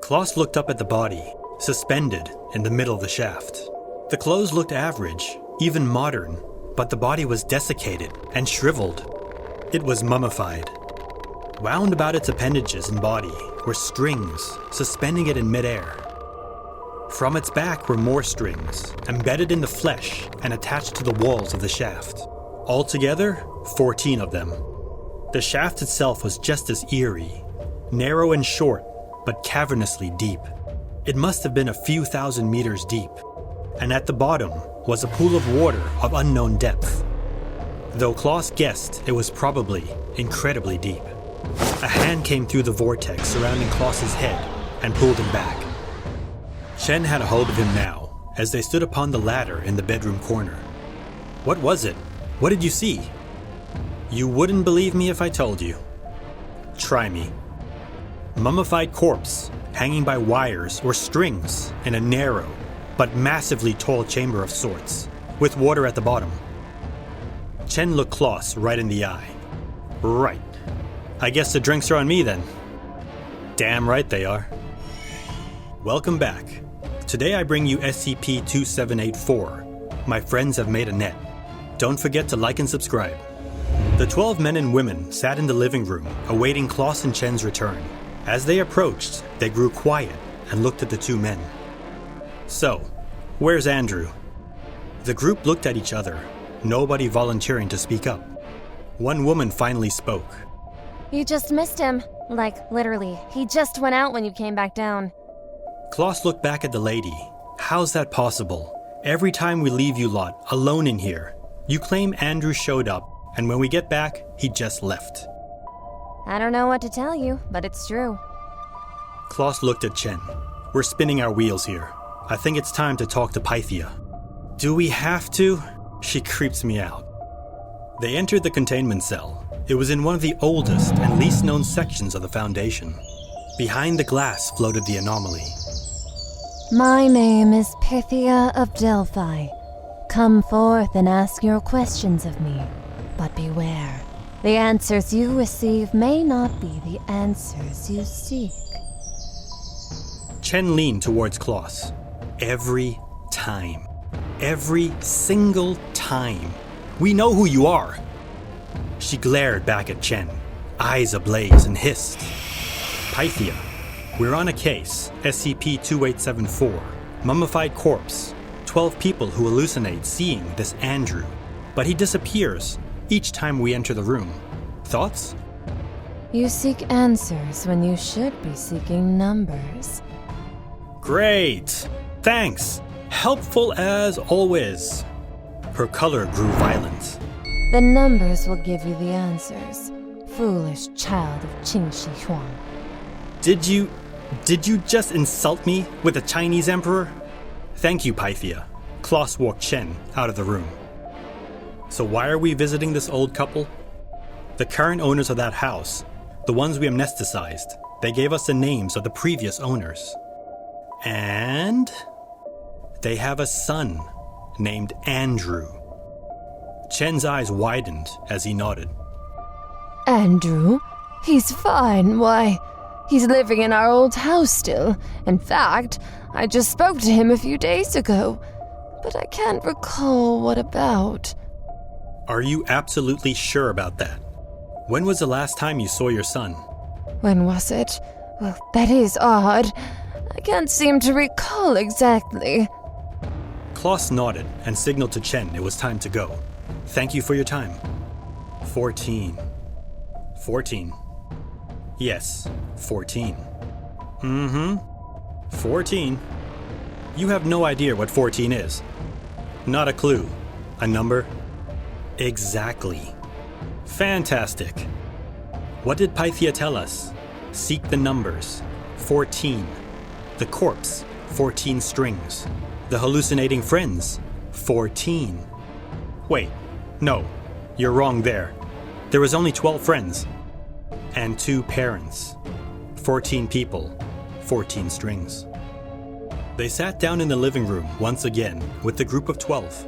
Klaus looked up at the body, suspended in the middle of the shaft. The clothes looked average, even modern, but the body was desiccated and shriveled. It was mummified. Wound about its appendages and body were strings, suspending it in midair. From its back were more strings, embedded in the flesh and attached to the walls of the shaft. Altogether, 14 of them. The shaft itself was just as eerie, narrow and short, but cavernously deep. It must have been a few thousand meters deep, and at the bottom was a pool of water of unknown depth. Though Klaus guessed it was probably incredibly deep. A hand came through the vortex surrounding Klaus's head and pulled him back. Chen had a hold of him now, as they stood upon the ladder in the bedroom corner. What was it? What did you see? You wouldn't believe me if I told you. Try me. Mummified corpse, hanging by wires or strings in a narrow but massively tall chamber of sorts, with water at the bottom. Chen looked Klaus right in the eye. Right. I guess the drinks are on me then. Damn right they are. Welcome back. Today I bring you SCP-2784. My friends have made a net. Don't forget to like and subscribe. The 12 men and women sat in the living room, awaiting Klaus and Chen's return. As they approached, they grew quiet and looked at the two men. So, where's Andrew? The group looked at each other, nobody volunteering to speak up. One woman finally spoke. You just missed him. Like, literally. He just went out when you came back down. Klaus looked back at the lady. How's that possible? Every time we leave you lot alone in here, you claim Andrew showed up, and when we get back, he just left. I don't know what to tell you, but it's true. Klaus looked at Chen. We're spinning our wheels here. I think it's time to talk to Pythia. Do we have to? She creeps me out. They entered the containment cell. It was in one of the oldest and least known sections of the Foundation. Behind the glass floated the anomaly. My name is Pythia of Delphi. Come forth and ask your questions of me. But beware. The answers you receive may not be the answers you seek. Chen leaned towards Klaus. Every time. Every single time. We know who you are. She glared back at Chen, eyes ablaze, and hissed. Pythia, we're on a case, SCP-2874, mummified corpse, 12 people who hallucinate seeing this Andrew, but he disappears each time we enter the room. Thoughts? You seek answers when you should be seeking numbers. Great! Thanks! Helpful as always. Her color grew violent. The numbers will give you the answers, foolish child of Qing Shi Huang. Did you just insult me with the Chinese emperor? Thank you, Pythia. Klaus walked Chen out of the room. So why are we visiting this old couple? The current owners of that house, the ones we amnesticized, they gave us the names of the previous owners. And they have a son named Andrew. Chen's eyes widened as he nodded. Andrew? He's fine. Why, he's living in our old house still. In fact, I just spoke to him a few days ago, but I can't recall what about. Are you absolutely sure about that? When was the last time you saw your son? When was it? Well, that is odd. I can't seem to recall exactly. Klaus nodded and signaled to Chen it was time to go. Thank you for your time. 14. 14. Yes, 14. 14. You have no idea what 14 is. Not a clue. A number? Exactly. Fantastic. What did Pythia tell us? Seek the numbers. 14. The corpse. 14 strings. The hallucinating friends. 14. Wait. No. You're wrong there. There was only 12 friends. And 2 parents. 14 people. 14 strings. They sat down in the living room once again with the group of 12.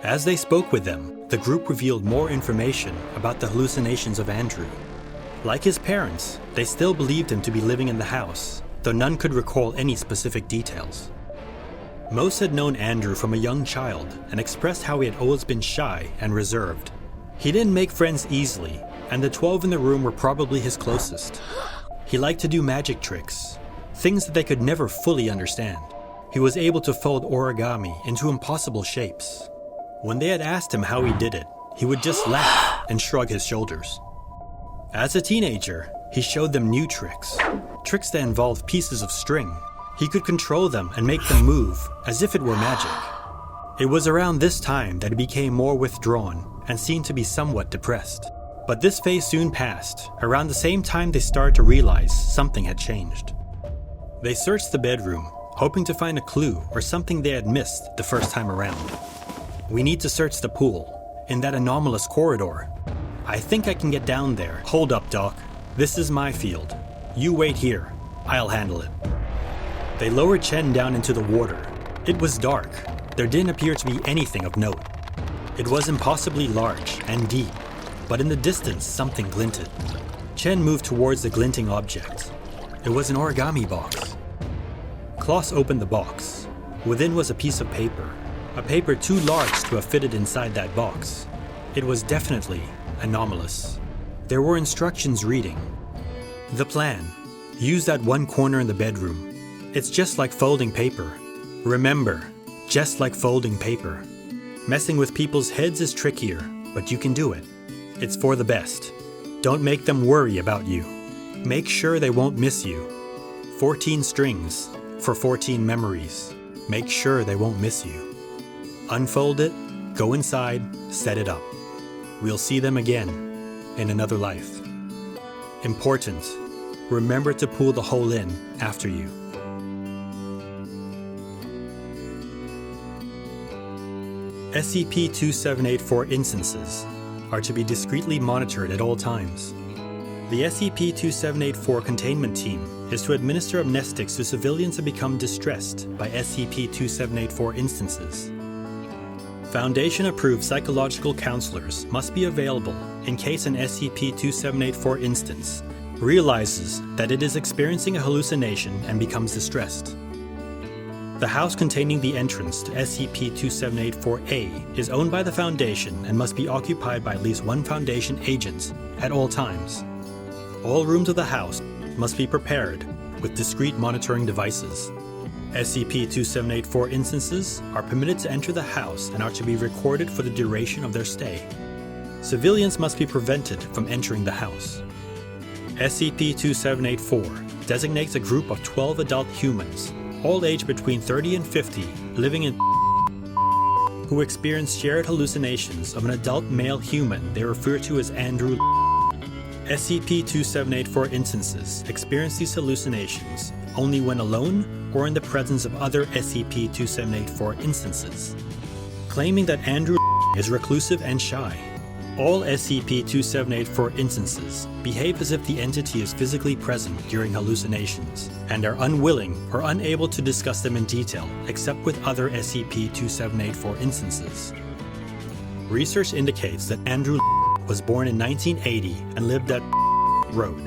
As they spoke with them, the group revealed more information about the hallucinations of Andrew. Like his parents, they still believed him to be living in the house, though none could recall any specific details. Most had known Andrew from a young child and expressed how he had always been shy and reserved. He didn't make friends easily, and the 12 in the room were probably his closest. He liked to do magic tricks, things that they could never fully understand. He was able to fold origami into impossible shapes. When they had asked him how he did it, he would just laugh and shrug his shoulders. As a teenager, he showed them new tricks that involved pieces of string. He could control them and make them move as if it were magic. It was around this time that he became more withdrawn and seemed to be somewhat depressed. But this phase soon passed, around the same time they started to realize something had changed. They searched the bedroom, hoping to find a clue or something they had missed the first time around. "We need to search the pool, in that anomalous corridor. I think I can get down there." "Hold up, Doc. This is my field. You wait here. I'll handle it." They lowered Chen down into the water. It was dark. There didn't appear to be anything of note. It was impossibly large and deep, but in the distance something glinted. Chen moved towards the glinting object. It was an origami box. Klaus opened the box. Within was a piece of paper too large to have fitted inside that box. It was definitely anomalous. There were instructions reading, "The plan. Use that one corner in the bedroom. It's just like folding paper. Remember, just like folding paper. Messing with people's heads is trickier, but you can do it. It's for the best. Don't make them worry about you. Make sure they won't miss you. 14 strings for 14 memories. Make sure they won't miss you. Unfold it, go inside, set it up. We'll see them again in another life. Important. Remember to pull the hole in after you." SCP-2784 instances are to be discreetly monitored at all times. The SCP-2784 containment team is to administer amnestics to civilians who become distressed by SCP-2784 instances. Foundation-approved psychological counselors must be available in case an SCP-2784 instance realizes that it is experiencing a hallucination and becomes distressed. The house containing the entrance to SCP-2784-A is owned by the Foundation and must be occupied by at least one Foundation agent at all times. All rooms of the house must be prepared with discrete monitoring devices. SCP-2784 instances are permitted to enter the house and are to be recorded for the duration of their stay. Civilians must be prevented from entering the house. SCP-2784 designates a group of 12 adult humans, all aged between 30 and 50, living in who experience shared hallucinations of an adult male human they refer to as Andrew. SCP-2784 instances experience these hallucinations only when alone or in the presence of other SCP-2784 instances, claiming that Andrew is reclusive and shy. All SCP-2784 instances behave as if the entity is physically present during hallucinations and are unwilling or unable to discuss them in detail except with other SCP-2784 instances. Research indicates that Andrew was born in 1980 and lived at Road.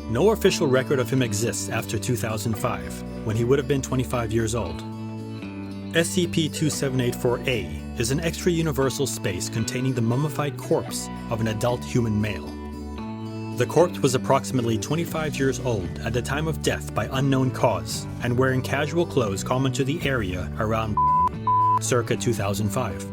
No official record of him exists after 2005, when he would have been 25 years old. SCP-2784-A is an extra-universal space containing the mummified corpse of an adult human male. The corpse was approximately 25 years old at the time of death by unknown cause and wearing casual clothes common to the area around circa 2005.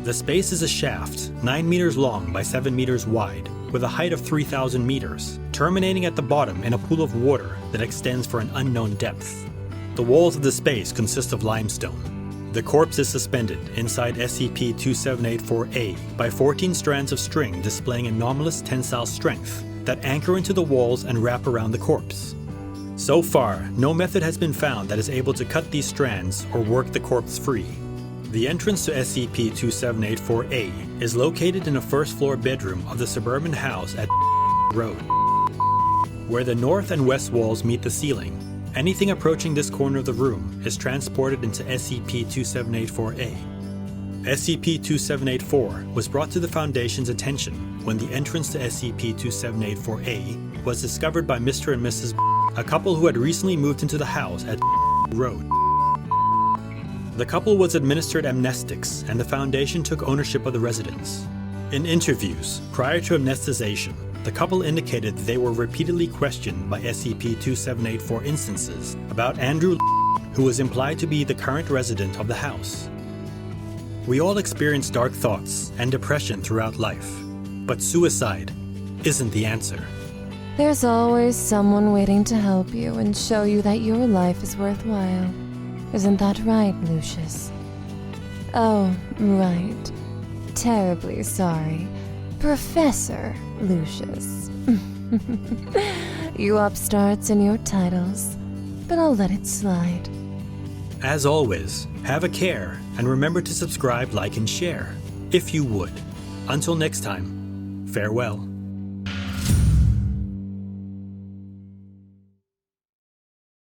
The space is a shaft 9 meters long by 7 meters wide, with a height of 3,000 meters, terminating at the bottom in a pool of water that extends for an unknown depth. The walls of the space consist of limestone. The corpse is suspended inside SCP-2784-A by 14 strands of string displaying anomalous tensile strength that anchor into the walls and wrap around the corpse. So far, no method has been found that is able to cut these strands or work the corpse free. The entrance to SCP-2784-A is located in a first-floor bedroom of the suburban house at Road, where the north and west walls meet the ceiling. Anything approaching this corner of the room is transported into SCP-2784-A. SCP-2784 was brought to the Foundation's attention when the entrance to SCP-2784-A was discovered by Mr. and Mrs. a couple who had recently moved into the house at Road. The couple was administered amnestics, and the Foundation took ownership of the residence. In interviews prior to amnestization, the couple indicated they were repeatedly questioned by SCP-2784 instances about Andrew, who was implied to be the current resident of the house. We all experience dark thoughts and depression throughout life, but suicide isn't the answer. There's always someone waiting to help you and show you that your life is worthwhile. Isn't that right, Lucius? Oh, right. Terribly sorry. Professor Lucius. You upstarts in your titles, but I'll let it slide. As always, have a care and remember to subscribe, like, and share, if you would. Until next time, farewell.